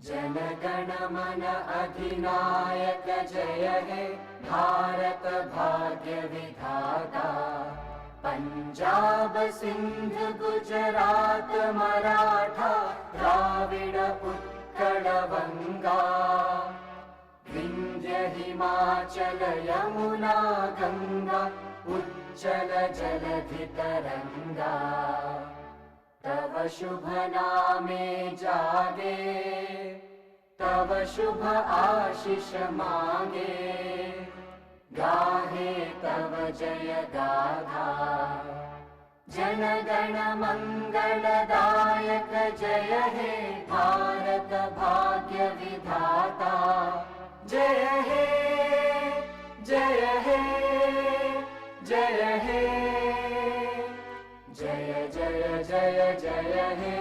जनगण मन अधिनायक जय हे भारत भाग्य विधाता। पंजाब सिंध गुजरात मराठा द्राविड उत्कल बंगा। विंध्य हिमाचल यमुना गंगा उच्चल जलधि तरंगा। तव शुभ नामे जागे तव शुभ आशीष मांगे। गाहे तव जय गाथा जनगण मंगलदायक जय हे भारत भाग्य विधाता। जय हे जय हे जय हे जय जय जय जय हे।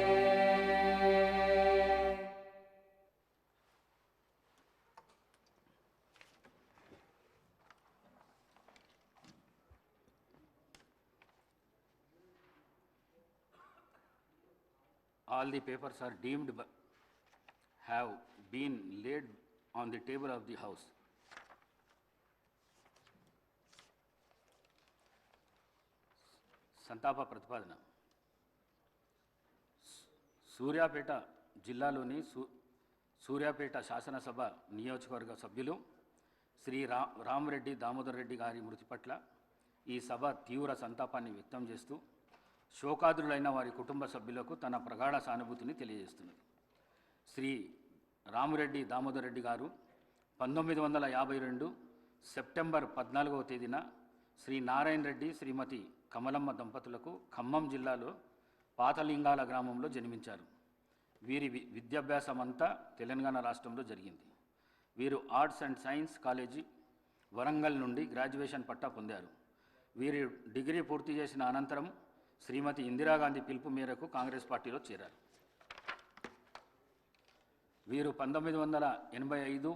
All the papers are deemed have been laid on the table of the house. సంతాప ప్రతిపాదన. సూర్యాపేట జిల్లాలోని సూర్యాపేట శాసనసభ నియోజకవర్గ సభ్యులు శ్రీ రామరెడ్డి దామోదర్ రెడ్డి గారి మృతి పట్ల ఈ సభ తీవ్ర సంతాపాన్ని వ్యక్తం చేస్తూ శోకాదులైన వారి కుటుంబ సభ్యులకు తన ప్రగాఢ సానుభూతిని తెలియజేస్తున్నది. శ్రీ రామరెడ్డి దామోదర్ రెడ్డి గారు 1952 సెప్టెంబర్ 14వ తేదీన శ్రీ నారాయణ రెడ్డి శ్రీమతి కమలమ్మ దంపతులకు ఖమ్మం జిల్లాలో పాతలింగాల గ్రామంలో జన్మించారు. వీరి విద్యాభ్యాసం అంతా తెలంగాణ రాష్ట్రంలో జరిగింది. వీరు arts and science college Warangal నుండి గ్రాడ్యుయేషన్ పట్టా పొందారు. వీరు డిగ్రీ పూర్తి చేసిన అనంతరం శ్రీమతి ఇందిరాగాంధీ పిలుపు మేరకు కాంగ్రెస్ పార్టీలో చేరారు. వీరు 1985,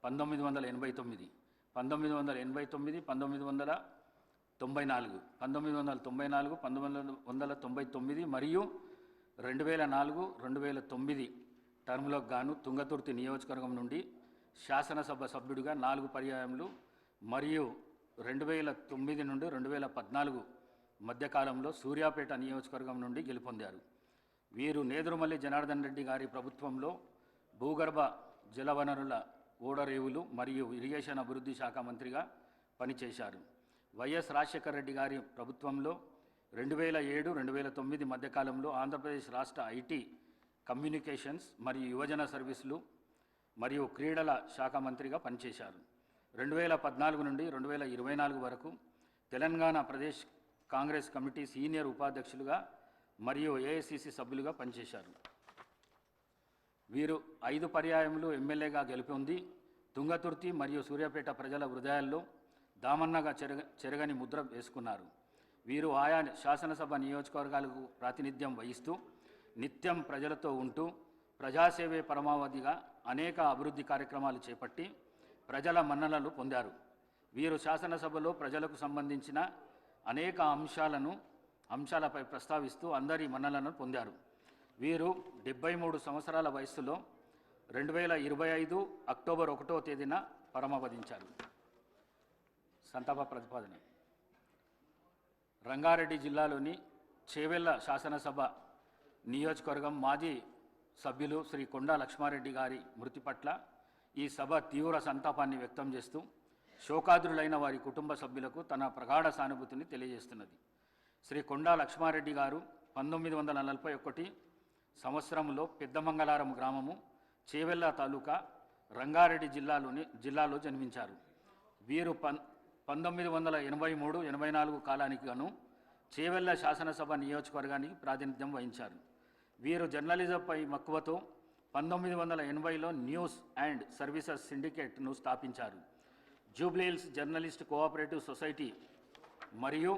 1989, 1989, 1994, 1994, 1999 మరియు 2004, 2009 టర్మ్లకు గాను తుంగతుర్తి నియోజకవర్గం నుండి శాసనసభ సభ్యుడిగా 4 పర్యాయములు మరియు 2009 నుండి 2014 మధ్యకాలంలో సూర్యాపేట నియోజకవర్గం నుండి గెలుపొందారు. వీరు నేదురుమల్లి జనార్దన్ రెడ్డి గారి ప్రభుత్వంలో భూగర్భ జలవనరుల ఓడరేవులు మరియు ఇరిగేషన్ అభివృద్ధి శాఖ మంత్రిగా పనిచేశారు. వైఎస్ రాజశేఖర రెడ్డి గారి ప్రభుత్వంలో 2007, 2009 మధ్యకాలంలో ఆంధ్రప్రదేశ్ రాష్ట్ర ఐటీ, కమ్యూనికేషన్స్ మరియు యువజన సర్వీసులు మరియు క్రీడల శాఖ మంత్రిగా పనిచేశారు. 2014 నుండి 2024 వరకు తెలంగాణ ప్రదేశ్ కాంగ్రెస్ కమిటీ సీనియర్ ఉపాధ్యక్షులుగా మరియు ఏఐసిసి సభ్యులుగా పనిచేశారు. వీరు 5 పర్యాయములు ఎమ్మెల్యేగా గెలుపొంది తుంగతుర్తి మరియు సూర్యాపేట ప్రజల హృదయాల్లో దామన్నగా చెరగని ముద్ర వేసుకున్నారు. వీరు ఆయా శాసనసభ నియోజకవర్గాలకు ప్రాతినిధ్యం వహిస్తూ నిత్యం ప్రజలతో ఉంటూ ప్రజాసేవే పరమావధిగా అనేక అభివృద్ధి కార్యక్రమాలు చేపట్టి ప్రజల మన్ననలు పొందారు. వీరు శాసనసభలో ప్రజలకు సంబంధించిన అనేక అంశాలపై ప్రస్తావిస్తూ అందరి మన్ననలను పొందారు. వీరు 73 సంవత్సరాల వయస్సులో 2025 అక్టోబర్ 1వ తేదీన పరమపదించారు. సంతాప ప్రతిపాదన. రంగారెడ్డి జిల్లాలోని చేవెళ్ల శాసనసభ నియోజకవర్గం మాజీ సభ్యులు శ్రీ కొండా లక్ష్మారెడ్డి గారి మృతి పట్ల ఈ సభ తీవ్ర సంతాపాన్ని వ్యక్తం చేస్తూ శోకాదులైన వారి కుటుంబ సభ్యులకు తన ప్రగాఢ సానుభూతిని తెలియజేస్తున్నది. శ్రీ కొండా లక్ష్మారెడ్డి గారు 1941 సంవత్సరంలో పెద్దమంగళారం గ్రామము, చేవెళ్ల తాలూకా, రంగారెడ్డి జిల్లాలో జన్మించారు. వీరు 1983, 84 కాలానికి గాను చేవెళ్ల శాసనసభ నియోజకవర్గానికి ప్రాతినిధ్యం వహించారు. వీరు జర్నలిజంపై మక్కువతో 1980లో న్యూస్ అండ్ సర్వీసెస్ సిండికేట్ను స్థాపించారు. జూబ్లీహిల్స్ జర్నలిస్ట్ కోఆపరేటివ్ సొసైటీ మరియు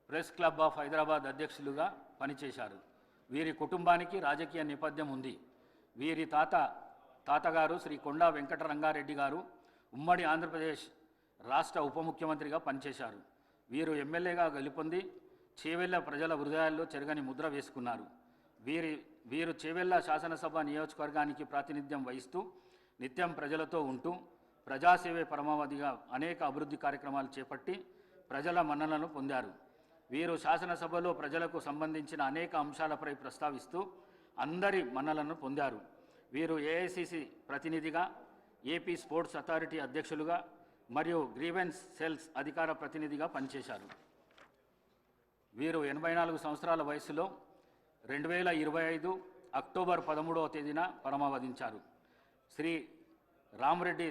ప్రెస్ క్లబ్ ఆఫ్ హైదరాబాద్ అధ్యక్షులుగా పనిచేశారు. వీరి కుటుంబానికి రాజకీయ నేపథ్యం ఉంది. వీరి తాతగారు శ్రీ కొండా వెంకటరంగారెడ్డి గారు ఉమ్మడి ఆంధ్రప్రదేశ్ రాష్ట్ర ఉప ముఖ్యమంత్రిగా పనిచేశారు. వీరు ఎమ్మెల్యేగా గెలుపొంది చేవెళ్ల ప్రజల హృదయాల్లో చెరగని ముద్ర వేసుకున్నారు. వీరు చేవెళ్ల శాసనసభ నియోజకవర్గానికి ప్రాతినిధ్యం వహిస్తూ నిత్యం ప్రజలతో ఉంటూ ప్రజాసేవే పరమావధిగా అనేక అభివృద్ధి కార్యక్రమాలు చేపట్టి ప్రజల మన్ననలను పొందారు. వీరు శాసనసభలో ప్రజలకు సంబంధించిన అనేక అంశాలపై ప్రస్తావిస్తూ అందరి మన్ననలను పొందారు. వీరు ఏఐసిసి ప్రతినిధిగా, ఏపీ స్పోర్ట్స్ అథారిటీ అధ్యక్షులుగా మరియు గ్రీవెన్స్ సెల్స్ అధికార ప్రతినిధిగా పనిచేశారు. వీరు 84 సంవత్సరాల వయసులో 2025 అక్టోబర్ 13వ తేదీన పరమావధించారు. శ్రీ రామరెడ్డి